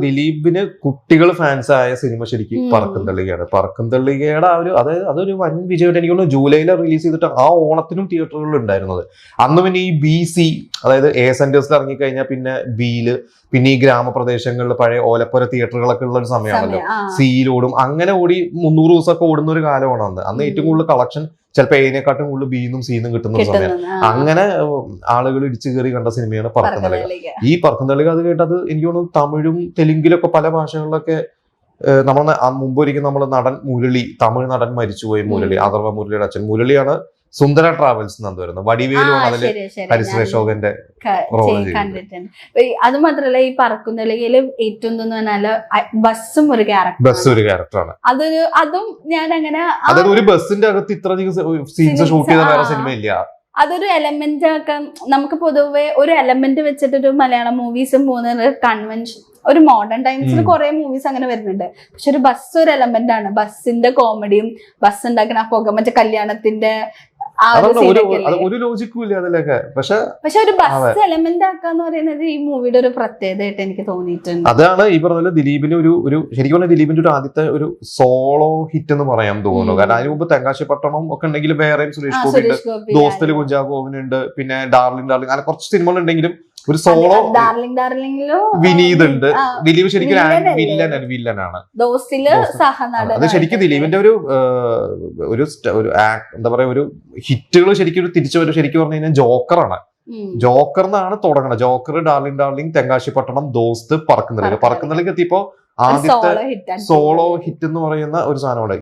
ദിലീപിന് കുട്ടികൾ ഫാൻസ് ആയ സിനിമ ശരിക്കും പറക്കും തള്ളികയാണ്. പറക്കും തള്ളികയുടെ അതൊരു വൻ വിജയമായിട്ട് എനിക്ക് തോന്നുന്നു. ജൂലൈയിൽ റിലീസ് ചെയ്തിട്ട് ആ ഓണത്തിനും തിയേറ്ററുകളിൽ ഉണ്ടായിരുന്നത്. അന്ന് പിന്നെ ഈ BC, അതായത് A സെന്റേഴ്സിൽ ഇറങ്ങിക്കഴിഞ്ഞാൽ പിന്നെ Bയില്, പിന്നെ ഈ ഗ്രാമപ്രദേശങ്ങളിൽ പഴയ ഓലപ്പുര തിയേറ്ററുകളൊക്കെ ഉള്ള ഒരു സമയമാണല്ലോ. Cയിലോടും അങ്ങനെ ഓടി 300 ദിവസമൊക്കെ ഓടുന്ന ഒരു കാലമാണ് അന്ന് ഏറ്റവും കൂടുതൽ കളക്ഷൻ ചിലപ്പോൾ Aനെക്കാട്ടും കൂടുതൽ Bന്നും Cന്നും കിട്ടുന്ന ഒരു സമയം. അങ്ങനെ ആളുകൾ ഇടിച്ചു കയറി കണ്ട സിനിമയാണ് പറക്കും തളിക. ഈ പറക്കും തളിക അത് കേട്ടത് എനിക്ക് തോന്നുന്നു തമിഴും തെലുങ്കിലൊക്കെ പല ഭാഷകളിലൊക്കെ നമ്മൾ മുമ്പ് ഒരിക്കലും നമ്മൾ നടൻ മുരളി, തമിഴ് നടൻ മരിച്ചുപോയി മുരളി, അഥർവ മുരളിയുടെ അച്ഛൻ മുരളിയാണ് സുന്ദര ട്രാവൽസ് എന്ന് വരുന്നത്. വടിവേലുമാണ് അതില് ഹരിശ്രീ അശോകന്റെ റോൾ കണ്ടിട്ടുണ്ട്. അത് മാത്രല്ല ഈ പറക്കും തളികയില് ഏറ്റവും തോന്നുന്നാല് ബസ്സും ഒരു ക്യാരക്ടറാണ്. അതും ഞാൻ അങ്ങനെ അതായത് ഒരു ബസ്സിന്റെ അകത്ത് ഇത്രയധികം സീൻസ് ഷൂട്ട് ചെയ്ത വേറെ സിനിമ ഇല്ല. അതൊരു എലമെന്റ് ഒക്കെ നമുക്ക് പൊതുവെ ഒരു എലമെന്റ് വെച്ചിട്ടൊരു മലയാളം മൂവീസും പോകുന്ന കൺവെൻഷൻ. ഒരു മോഡേൺ ടൈംസിൽ കുറെ മൂവീസ് അങ്ങനെ വരുന്നുണ്ട്. പക്ഷെ ഒരു ബസ് ഒരു എലമെന്റ് ആണ്. ബസ്സിന്റെ കോമഡിയും ബസ് ഉണ്ടാക്കുന്ന ആ പുക, മറ്റേ കല്യാണത്തിന്റെ ഒരു ലോജിക്കും ഇല്ല അതിലൊക്കെ. പക്ഷെ ഒരു ബസ് എലമെന്റ് ആക്കാന്ന് പറയുന്നത് ഈ മൂവിയുടെ ഒരു പ്രത്യേകതയായിട്ട് എനിക്ക് തോന്നിയിട്ടുണ്ട്. അതാണ് ഈ പറഞ്ഞ ദിലീപിന് ഒരു ശരിക്കും പറഞ്ഞാൽ ദിലീപിന്റെ ഒരു ആദ്യത്തെ ഒരു സോളോ ഹിറ്റ് എന്ന് പറയാൻ തോന്നുന്നു. കാരണം അതിന് മുമ്പ് തെങ്കാശിപ്പട്ടണം ഒക്കെ ഉണ്ടെങ്കിലും വേറെയും സുരേഷ് ഗോപി ഉണ്ട്, ദോസ്തില് കുഞ്ചാക്കോവിനുണ്ട്, പിന്നെ ഡാർലിംഗ് അങ്ങനെ കുറച്ച് സിനിമകൾ ഉണ്ടെങ്കിലും ഒരു സോളോ വിനീത് ഉണ്ട്. ദിലീപ് ശരിക്കും വില്ലനാണ്. അത് ശരിക്കും ദിലീപിന്റെ ഒരു എന്താ പറയാ ഒരു ഹിറ്റുകൾ ശരിക്കും തിരിച്ചു വരും. ശരിക്കും പറഞ്ഞു കഴിഞ്ഞാൽ ജോക്കറാണ്. ജോക്കറിനാണ് തുടങ്ങണം. ജോക്കർ, ഡാർലിംഗ്, തെങ്കാശിപ്പട്ടണം, ദോസ്ത്, പറക്കും തളിക എത്തിയപ്പോ ആദ്യത്തെ സോളോ ഹിറ്റ് എന്ന് പറയുന്ന ഒരു സാധനമാണ്.